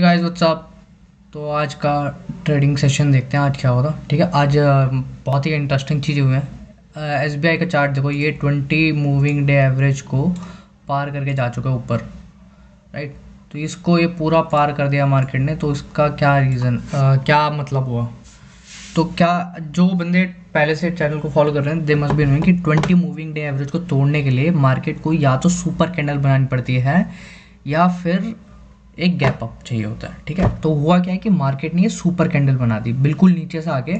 Guys what's up. तो आज का ट्रेडिंग सेशन देखते हैं आज क्या होगा। ठीक है, आज बहुत ही इंटरेस्टिंग चीज़ हुई है। एसबीआई का चार्ट देखो, ये 20 मूविंग डे एवरेज को पार करके जा चुका है ऊपर, राइट। तो इसको ये पूरा पार कर दिया मार्केट ने। तो इसका क्या रीज़न, क्या मतलब हुआ। तो क्या जो बंदे पहले से चैनल को फॉलो कर रहे हैं दे मस्ट बी नोइंग कि 20 मूविंग डे एवरेज को तोड़ने के लिए मार्केट को या तो सुपर कैंडल बनानी पड़ती है या फिर एक गैप अप चाहिए होता है। ठीक है, तो हुआ क्या है कि मार्केट ने ये सुपर कैंडल बना दी, बिल्कुल नीचे से आके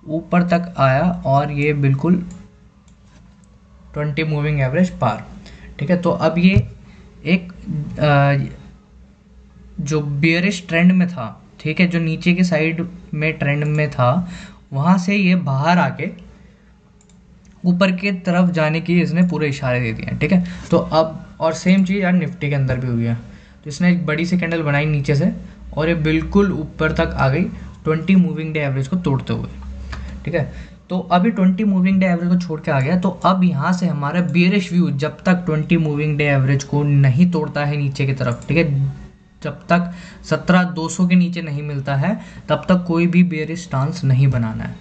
ऊपर तक आया और ये बिल्कुल 20 मूविंग एवरेज पार। ठीक है, तो अब ये एक जो बियरिश ट्रेंड में था, ठीक है, जो नीचे की साइड में ट्रेंड में था, वहां से ये बाहर आके ऊपर की तरफ जाने की इसने पूरे इशारे दे दिए। ठीक है, तो अब और सेम चीज़ यार निफ्टी के अंदर भी हुई है। तो इसने एक बड़ी सी कैंडल बनाई नीचे से और ये बिल्कुल ऊपर तक आ गई 20 मूविंग डे एवरेज को तोड़ते हुए। ठीक है, तो अभी 20 मूविंग डे एवरेज को छोड़ के आ गया। तो अब यहाँ से हमारा बियरिश व्यू, जब तक 20 मूविंग डे एवरेज को नहीं तोड़ता है नीचे की तरफ, ठीक है, जब तक 17,200 के नीचे नहीं मिलता है तब तक कोई भी बेयरिश स्टांस नहीं बनाना है।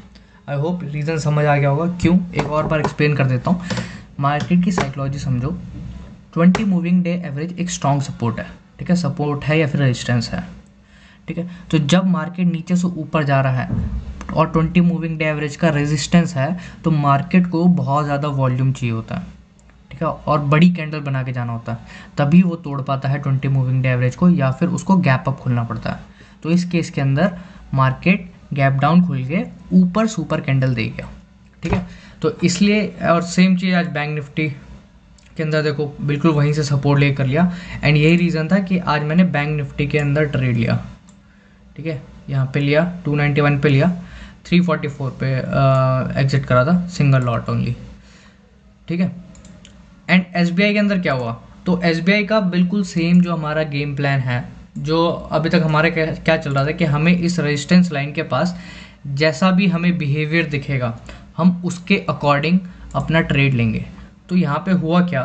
आई होप रीज़न समझ आ गया होगा क्यों। एक और बार एक्सप्लेन कर देता हूँ। मार्केट की साइकोलॉजी समझो। 20 मूविंग डे एवरेज एक स्ट्रॉन्ग सपोर्ट है। ठीक है, सपोर्ट है या फिर रेजिस्टेंस है। ठीक है, तो जब मार्केट नीचे से ऊपर जा रहा है और 20 मूविंग डे एवरेज का रेजिस्टेंस है तो मार्केट को बहुत ज़्यादा वॉल्यूम चाहिए होता है। ठीक है, और बड़ी कैंडल बना के जाना होता है, तभी वो तोड़ पाता है 20 मूविंग डे एवरेज को, या फिर उसको गैप अप खुलना पड़ता है। तो इस केस के अंदर मार्केट गैप डाउन खुल के ऊपर सुपर कैंडल दे गया। ठीक है, तो इसलिए और सेम चीज़ आज बैंक निफ्टी के अंदर देखो, बिल्कुल वहीं से सपोर्ट ले कर लिया। एंड यही रीज़न था कि आज मैंने बैंक निफ्टी के अंदर ट्रेड लिया। ठीक है, यहाँ पे लिया 291 पे लिया, 344 पे एग्जिट करा था, सिंगल लॉट ओनली। ठीक है, एंड एसबीआई के अंदर क्या हुआ, तो एसबीआई का बिल्कुल सेम जो हमारा गेम प्लान है, जो अभी तक हमारे क्या चल रहा था कि हमें इस रेजिस्टेंस लाइन के पास जैसा भी हमें बिहेवियर दिखेगा हम उसके अकॉर्डिंग अपना ट्रेड लेंगे। तो यहाँ पे हुआ क्या,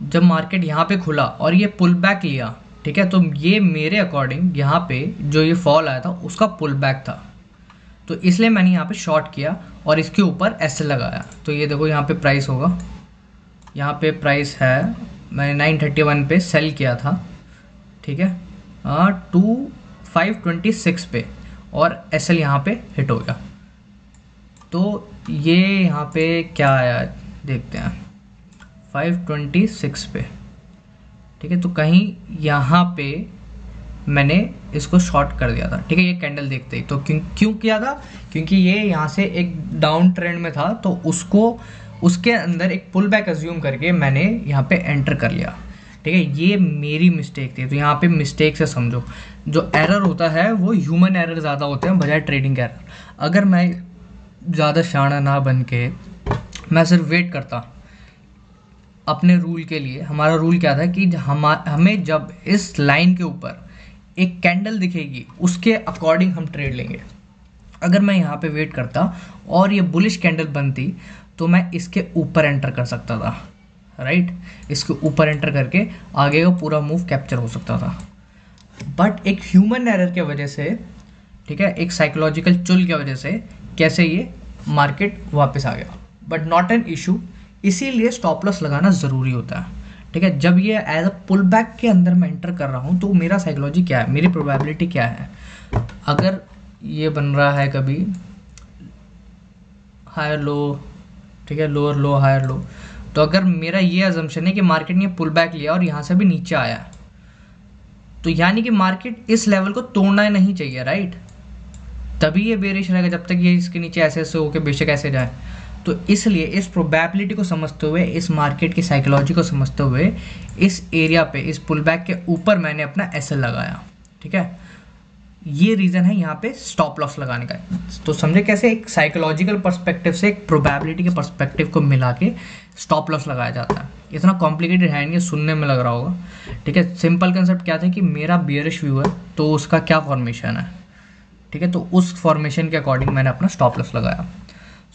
जब मार्केट यहाँ पे खुला और ये पुल बैक लिया, ठीक है, तो ये मेरे अकॉर्डिंग यहाँ पे जो ये फॉल आया था उसका पुल बैक था, तो इसलिए मैंने यहाँ पे शॉर्ट किया और इसके ऊपर ऐसे लगाया। तो ये देखो यहाँ पे प्राइस होगा, यहाँ पे प्राइस है, मैंने 931 पे सेल किया था। ठीक है, 2526 पे और एसएल यहाँ पे हिट हो गया। तो ये यहाँ पे क्या आया देखते हैं, 526 पे। ठीक है, तो कहीं यहाँ पे मैंने इसको शॉर्ट कर दिया था। ठीक है, ये कैंडल देखते ही तो क्यों किया था, क्योंकि ये यहाँ से एक डाउन ट्रेंड में था, तो उसको उसके अंदर एक पुल बैक अज्यूम करके मैंने यहाँ पे एंटर कर लिया। ठीक है, ये मेरी मिस्टेक थी। तो यहाँ पे मिस्टेक से समझो, जो एरर होता है वो ह्यूमन एरर ज़्यादा होते हैं बजाय ट्रेडिंग एरर। अगर मैं ज़्यादा शाना ना बन के मैं सिर्फ वेट करता अपने रूल के लिए, हमारा रूल क्या था कि हमें जब इस लाइन के ऊपर एक कैंडल दिखेगी उसके अकॉर्डिंग हम ट्रेड लेंगे। अगर मैं यहाँ पे वेट करता और ये बुलिश कैंडल बनती तो मैं इसके ऊपर एंटर कर सकता था, राइट, इसके ऊपर एंटर करके आगे का पूरा मूव कैप्चर हो सकता था। बट एक ह्यूमन एरर के वजह से, ठीक है, एक साइकोलॉजिकल चुल की वजह से कैसे ये मार्केट वापस आ गया, बट नॉट एन इशू। इसीलिए स्टॉप लॉस लगाना ज़रूरी होता है। ठीक है, जब ये एज अ पुल बैक के अंदर मैं एंटर कर रहा हूँ तो मेरा साइकोलॉजी क्या है, मेरी प्रोबेबिलिटी क्या है। अगर ये बन रहा है कभी हायर लो, ठीक है, लोअर लो हायर लो, तो अगर मेरा ये अजम्पशन है कि मार्केट ने पुल बैक लिया और यहाँ से भी नीचे आया, तो यानी कि मार्केट इस लेवल को तोड़ना नहीं चाहिए, राइट, तभी ये बेरिश रहेगा जब तक ये इसके नीचे ऐसे ऐसे होकर बेशक ऐसे जाए। तो इसलिए इस प्रोबेबिलिटी को समझते हुए, इस मार्केट की साइकोलॉजी को समझते हुए, इस एरिया पे इस पुल बैक के ऊपर मैंने अपना एसएल लगाया। ठीक है, ये रीज़न है यहाँ पे स्टॉप लॉस लगाने का। तो समझे कैसे एक साइकोलॉजिकल पर्सपेक्टिव से एक प्रोबेबिलिटी के पर्सपेक्टिव को मिला के स्टॉप लॉस लगाया जाता है। इतना कॉम्प्लिकेटेड है नहीं, सुनने में लग रहा होगा। ठीक है, सिंपल कंसेप्ट क्या था कि मेरा बियरिश व्यू है तो उसका क्या फॉर्मेशन है। ठीक है, तो उस फॉर्मेशन के अकॉर्डिंग मैंने अपना स्टॉप लॉस लगाया।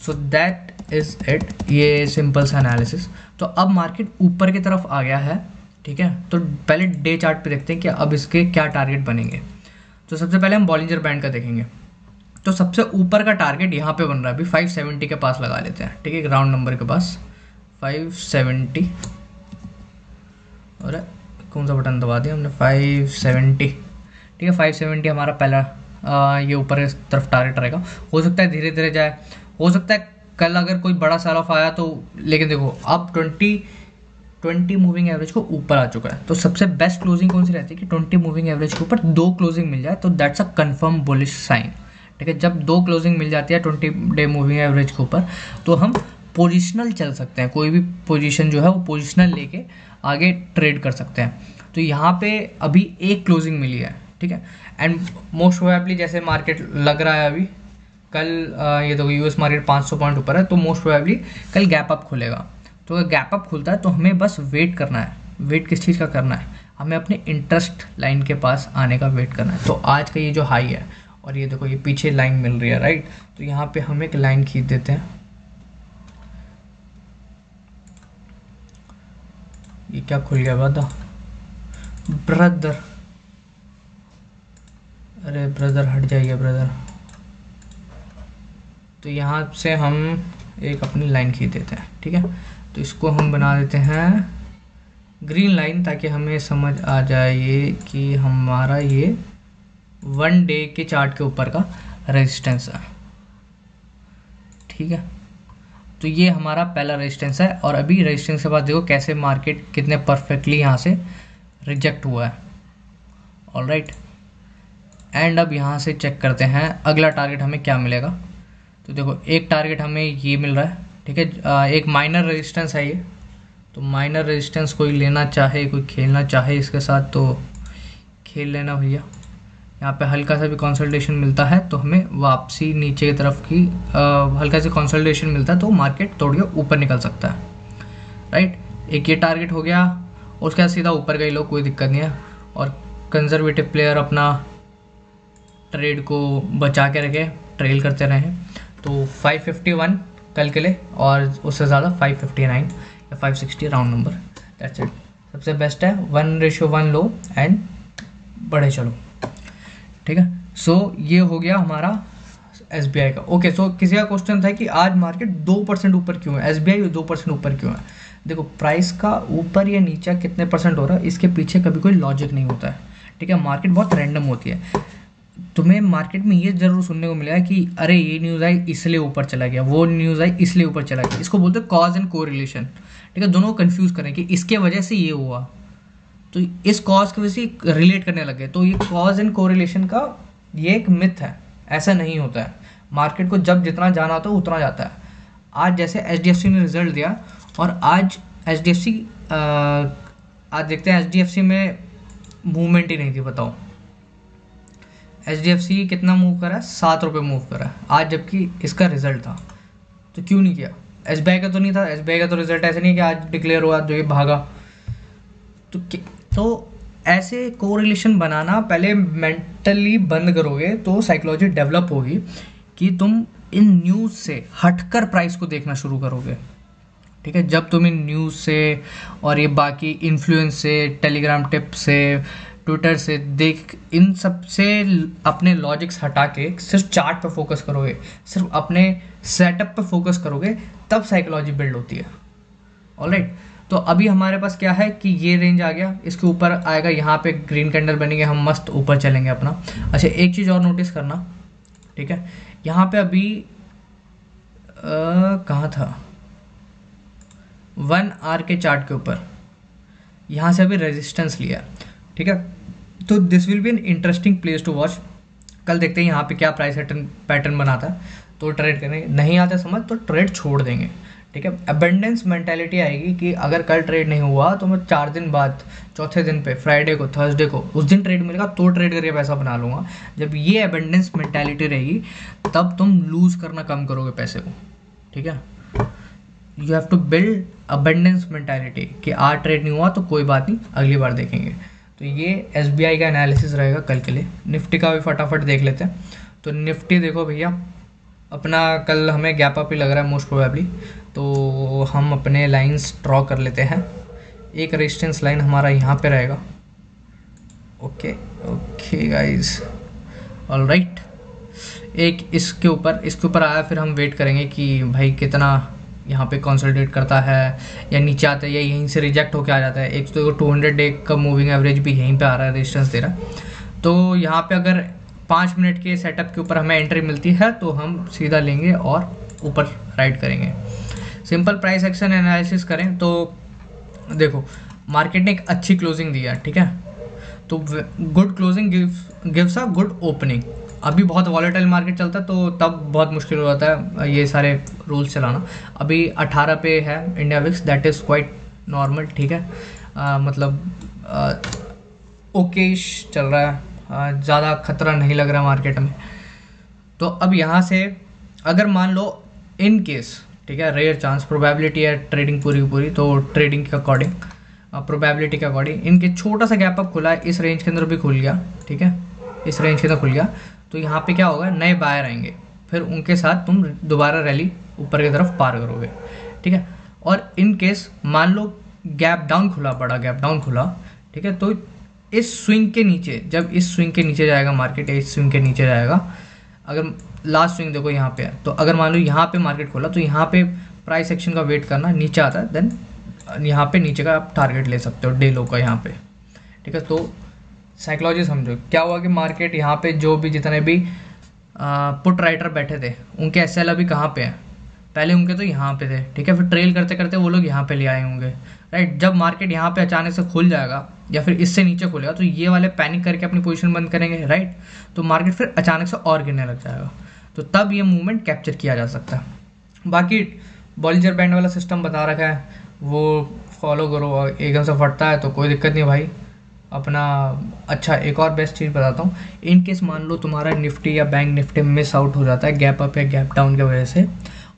सो दैट इज इट, ये सिंपल सा एनालिसिस। तो अब मार्केट ऊपर की तरफ आ गया है। ठीक है, तो पहले डे चार्ट पे देखते हैं कि अब इसके क्या टारगेट बनेंगे। तो सबसे पहले हम बॉलिंजर बैंड का देखेंगे। तो सबसे ऊपर का टारगेट यहाँ पे बन रहा है अभी 570 के पास लगा लेते हैं, ठीक है, एक राउंड नंबर के पास 570, और कौन सा बटन दबा दिया हमने, 570, ठीक है, 570 हमारा पहला ये ऊपर इस तरफ टारगेट रहेगा। हो सकता है धीरे धीरे जाए, हो सकता है कल अगर कोई बड़ा सेल ऑफ आया तो, लेकिन देखो अब 20 मूविंग एवरेज को ऊपर आ चुका है। तो सबसे बेस्ट क्लोजिंग कौन सी रहती है कि 20 मूविंग एवरेज के ऊपर 2 क्लोजिंग मिल जाए, तो that's a confirm bullish sign, ठीक है। जब 2 क्लोजिंग मिल जाती है 20 डे मूविंग एवरेज के ऊपर, तो हम पोजिशनल चल सकते हैं, कोई भी पोजीशन जो है वो पोजिशनल लेके आगे ट्रेड कर सकते हैं। तो यहाँ पे अभी एक क्लोजिंग मिली है, ठीक है, एंड मोस्ट प्रोबेबली जैसे मार्केट लग रहा है अभी, कल ये तो यूएस मार्केट 500 पॉइंट ऊपर है, तो मोस्ट प्रोबेबली कल गैप अप खुलेगा। तो अगर गैप अप खुलता है तो हमें बस वेट करना है। वेट किस चीज़ का करना है, हमें अपने इंटरेस्ट लाइन के पास आने का वेट करना है। तो आज का ये जो हाई है, और ये देखो ये पीछे लाइन मिल रही है, राइट, तो यहाँ पे हम एक लाइन खींच देते हैं। ये क्या खुल गया वादा ब्रदर, अरे ब्रदर हट जाइए ब्रदर। तो यहाँ से हम एक अपनी लाइन खींच देते हैं, ठीक है। तो इसको हम बना देते हैं ग्रीन लाइन, ताकि हमें समझ आ जाए ये कि हमारा ये 1 डे के चार्ट के ऊपर का रेजिस्टेंस है, ठीक है। तो ये हमारा पहला रेजिस्टेंस है, और अभी रेजिस्टेंस के बाद देखो कैसे मार्केट कितने परफेक्टली यहाँ से रिजेक्ट हुआ है, ऑलराइट। एंड अब यहाँ से चेक करते हैं अगला टारगेट हमें क्या मिलेगा। तो देखो एक टारगेट हमें ये मिल रहा है, ठीक है, एक माइनर रेजिस्टेंस है ये। तो माइनर रेजिस्टेंस कोई लेना चाहे, कोई खेलना चाहे इसके साथ तो खेल लेना भैया। यहाँ पे हल्का सा भी कंसोलिडेशन मिलता है तो हमें वापसी नीचे की तरफ की हल्का सा कंसोलिडेशन मिलता है तो मार्केट तोड़ के ऊपर निकल सकता है, राइट। एक ये टारगेट हो गया, उसके बाद सीधा ऊपर गए लोग, कोई दिक्कत नहीं है। और कंजर्वेटिव प्लेयर अपना ट्रेड को बचा के रखे, ट्रेल करते रहे। तो 551 कल के लिए, और उससे ज़्यादा 559 या 560 राउंड नंबर, दैट्स इट। सबसे बेस्ट है 1:1 लो एंड बढ़े चलो, ठीक है। सो ये हो गया हमारा SBI का। ओके, सो किसी का क्वेश्चन था कि आज मार्केट 2% ऊपर क्यों है, SBI 2% ऊपर क्यों है। देखो प्राइस का ऊपर या नीचे कितने परसेंट हो रहा है, इसके पीछे कभी कोई लॉजिक नहीं होता है, ठीक है। मार्केट बहुत रैंडम होती है। तुम्हें मार्केट में ये जरूर सुनने को मिलेगा कि अरे ये न्यूज़ आई इसलिए ऊपर चला गया, वो न्यूज़ आई इसलिए ऊपर चला गया। इसको बोलते हैं कॉज एंड कोरिलेशन, ठीक है। दोनों को कंफ्यूज करें कि इसके वजह से ये हुआ, तो इस कॉज की वजह से रिलेट करने लगे। तो ये कॉज एंड कोरिलेशन का ये एक मिथ है, ऐसा नहीं होता है। मार्केट को जब जितना जाना होता है उतना जाता है। आज जैसे HDFC ने रिजल्ट दिया, और आज HDFC आज देखते हैं HDFC में मूवमेंट ही नहीं थी, बताओ HDFC कितना मूव करा है, 7 रुपये मूव करा है आज, जबकि इसका रिजल्ट था। तो क्यों नहीं किया, SBI का तो नहीं था, SBI का तो रिजल्ट ऐसे नहीं कि आज डिक्लेयर हुआ तो ये भागा। तो ऐसे कोरिलेशन बनाना पहले मेंटली बंद करोगे तो साइकोलॉजी डेवलप होगी कि तुम इन न्यूज़ से हटकर प्राइस को देखना शुरू करोगे, ठीक है। जब तुम इन न्यूज़ से और ये बाकी इन्फ्लुएंस से, टेलीग्राम टिप से, ट्विटर से देख, इन सब से अपने लॉजिक्स हटा के सिर्फ चार्ट पे फोकस करोगे, सिर्फ अपने सेटअप पे फोकस करोगे, तब साइकोलॉजी बिल्ड होती है, ऑलराइट। तो अभी हमारे पास क्या है कि ये रेंज आ गया, इसके ऊपर आएगा, यहाँ पे ग्रीन कैंडल बनेंगे, हम मस्त ऊपर चलेंगे अपना। अच्छा एक चीज़ और नोटिस करना, ठीक है, यहाँ पे अभी कहाँ था, 1 आवर के चार्ट के ऊपर यहाँ से अभी रेजिस्टेंस लिया, ठीक है। तो this will be an interesting place to watch. कल देखते हैं यहाँ पे क्या प्राइस पैटर्न बनाता है, तो ट्रेड करेंगे। नहीं आता समझ तो ट्रेड छोड़ देंगे, ठीक है। अबेंडेंस मेंटालिटी आएगी कि अगर कल ट्रेड नहीं हुआ तो मैं 4 दिन बाद, चौथे दिन पे, फ्राइडे को, थर्सडे को, उस दिन ट्रेड मिलेगा तो ट्रेड करके पैसा बना लूँगा। जब ये अबेंडेंस मेंटालिटी रहेगी तब तुम लूज़ करना कम करोगे पैसे को, ठीक है। You have to build abundance mentality कि आज ट्रेड नहीं हुआ तो कोई बात नहीं, अगली बार देखेंगे। तो ये SBI का एनालिसिस रहेगा कल के लिए। निफ्टी का भी फटाफट देख लेते हैं। तो निफ्टी देखो भैया, अपना कल हमें गैप अप ही लग रहा है मोस्ट प्रोबेबली, तो हम अपने लाइंस ड्रॉ कर लेते हैं। एक रेजिस्टेंस लाइन हमारा यहाँ पे रहेगा। Okay okay guys, alright. एक इसके ऊपर आया, फिर हम वेट करेंगे कि भाई कितना यहाँ पे कंसोलिडेट करता है या नीचे आता है या यहीं से रिजेक्ट होके आ जाता है। एक तो 200 डे का मूविंग एवरेज भी यहीं पे आ रहा है, रेजिस्टेंस दे रहा है। तो यहाँ पे अगर 5 मिनट के सेटअप के ऊपर हमें एंट्री मिलती है तो हम सीधा लेंगे और ऊपर राइड करेंगे। सिंपल प्राइस एक्शन एनालिसिस करें तो देखो मार्केट ने एक अच्छी क्लोजिंग दी है, ठीक है। तो good closing gives a good opening. अभी बहुत वॉलेटाइल मार्केट चलता है तो तब बहुत मुश्किल हो जाता है ये सारे रूल्स चलाना। अभी 18 पे है India VIX, that is quite normal, ठीक है। मतलब ओकेश चल रहा है, ज़्यादा खतरा नहीं लग रहा मार्केट में। तो अब यहाँ से अगर मान लो इन केस, ठीक है, रेयर चांस, प्रोबेबिलिटी है ट्रेडिंग पूरी की पूरी, तो ट्रेडिंग के अकॉर्डिंग, प्रोबेबिलिटी के अकॉर्डिंग इनके छोटा सा गैप अप खुला है, इस रेंज के अंदर भी खुल गया, ठीक है, इस रेंज के अंदर खुल गया, तो यहाँ पे क्या होगा, नए बायर आएंगे, फिर उनके साथ तुम दोबारा रैली ऊपर की तरफ पार करोगे, ठीक है। और इन केस मान लो गैप डाउन खुला, बड़ा गैप डाउन खुला, ठीक है, तो इस स्विंग के नीचे, जब इस स्विंग के नीचे जाएगा मार्केट, इस स्विंग के नीचे जाएगा, अगर लास्ट स्विंग देखो यहाँ पे है, तो अगर मान लो यहाँ पे मार्केट खोला तो यहाँ पे प्राइस एक्शन का वेट करना, नीचे आता है देन यहाँ पे नीचे का आप टारगेट ले सकते हो डे लो का यहाँ पे, ठीक है। तो साइकोलॉजी समझो, क्या हुआ कि मार्केट यहाँ पे जो भी जितने भी पुट राइटर बैठे थे उनके एसएल अभी कहाँ पे हैं, पहले उनके तो यहाँ पे थे, ठीक है, फिर ट्रेल करते करते वो लोग यहाँ पे ले आए होंगे, राइट। जब मार्केट यहाँ पे अचानक से खुल जाएगा या फिर इससे नीचे खुलेगा तो ये वाले पैनिक करके अपनी पोजीशन बंद करेंगे, राइट। तो मार्केट फिर अचानक से और गिरने लग जाएगा, तो तब ये मूवमेंट कैप्चर किया जा सकता है। बाकी बॉलिंजर बैंड वाला सिस्टम बता रखा है, वो फॉलो करो, एकदम से फटता है तो कोई दिक्कत नहीं भाई अपना। अच्छा, एक और बेस्ट चीज़ बताता हूँ, इन केस मान लो तुम्हारा निफ्टी या बैंक निफ्टी मिस आउट हो जाता है गैप अप या गैप डाउन की वजह से,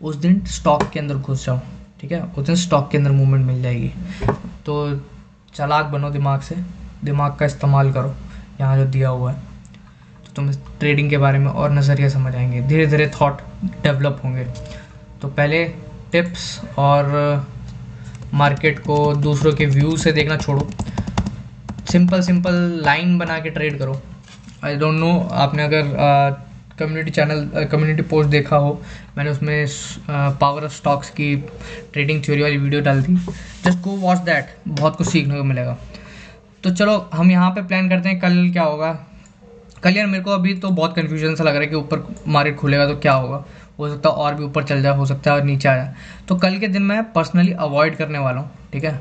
उस दिन स्टॉक के अंदर घुस जाओ, ठीक है, उस दिन स्टॉक के अंदर मूवमेंट मिल जाएगी। तो चालाक बनो, दिमाग से, दिमाग का इस्तेमाल करो यहाँ जो दिया हुआ है, तो तुम्हें ट्रेडिंग के बारे में और नज़रिया समझ आएंगे, धीरे धीरे थॉट डेवलप होंगे। तो पहले टिप्स और मार्केट को दूसरों के व्यू से देखना छोड़ो, सिंपल लाइन बना के ट्रेड करो। आई डोंट नो आपने अगर कम्युनिटी पोस्ट देखा हो, मैंने उसमें पावर ऑफ स्टॉक्स की ट्रेडिंग थ्योरी वाली वीडियो डाली थी, जस्ट गो वॉच दैट, बहुत कुछ सीखने को मिलेगा। तो चलो हम यहाँ पे प्लान करते हैं कल क्या होगा। कल यार मेरे को अभी तो बहुत कन्फ्यूजन सा लग रहा है कि ऊपर मार्केट खुलेगा तो क्या होगा, हो सकता है और भी ऊपर चल जाए, हो सकता है और नीचे आ जाए। तो कल के दिन मैं पर्सनली अवॉइड करने वाला हूँ, ठीक है,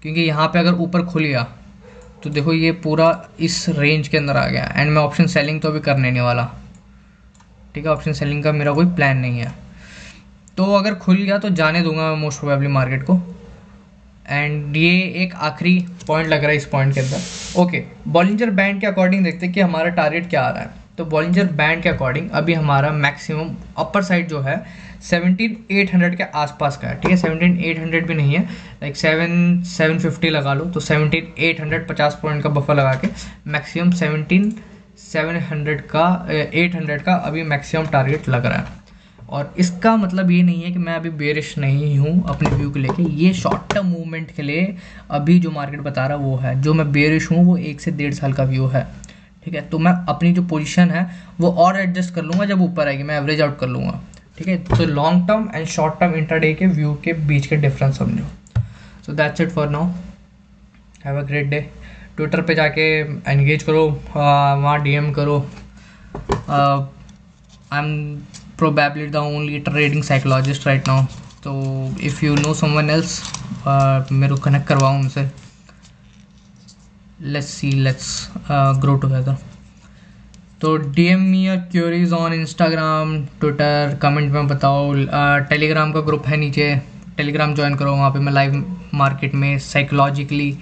क्योंकि यहाँ पे अगर ऊपर खुल गया तो देखो ये पूरा इस रेंज के अंदर आ गया, एंड मैं ऑप्शन सेलिंग तो अभी करने नहीं वाला, ठीक है, ऑप्शन सेलिंग का मेरा कोई प्लान नहीं है। तो अगर खुल गया तो जाने दूंगा मोस्ट प्रोबेबली मार्केट को। एंड ये एक आखिरी पॉइंट लग रहा है इस पॉइंट के अंदर। ओके, बॉलिंजर बैंड के अकॉर्डिंग देखते हैं कि हमारा टारगेट क्या आ रहा है। तो बॉलिंजर बैंड के अकॉर्डिंग अभी हमारा मैक्सिमम अपर साइड जो है 17,800 के आसपास का है, ठीक है, 17,800 भी नहीं है, लाइक 750 लगा लो, तो 17,800 50 पॉइंट का बफर लगा के मैक्सिमम 17,700 का 800 का अभी मैक्सिमम टारगेट लग रहा है। और इसका मतलब ये नहीं है कि मैं अभी बेरिश नहीं हूँ अपने व्यू को लेके, ये शॉर्ट टर्म मूवमेंट के लिए अभी जो मार्केट बता रहा है वो है, जो मैं बेरिश हूँ वो 1 से 1.5 साल का व्यू है, ठीक है। तो मैं अपनी जो पोजीशन है वो और एडजस्ट कर लूँगा, जब ऊपर आएगी मैं एवरेज आउट कर लूँगा, ठीक है। तो long term and short term intraday के व्यू के बीच के डिफरेंस समझो। So that's it for now, have a great day. Twitter पे जाके एंगेज करो, वहाँ DM करो। I am probably the only trading psychologist right now, so if you know someone else मेरे को कनेक्ट करवाओ उनसे, let's grow together। तो DM me your queries on Instagram, Twitter, comment में बताओ। टेलीग्राम का ग्रुप है नीचे, टेलीग्राम ज्वाइन करो, वहाँ पे मैं लाइव मार्केट में साइकोलॉजिकली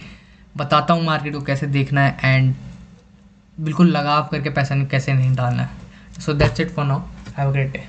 बताता हूँ मार्केट को कैसे देखना है एंड बिल्कुल लगाव करके पैसा कैसे नहीं डालना है। So that's it for now, have a great day.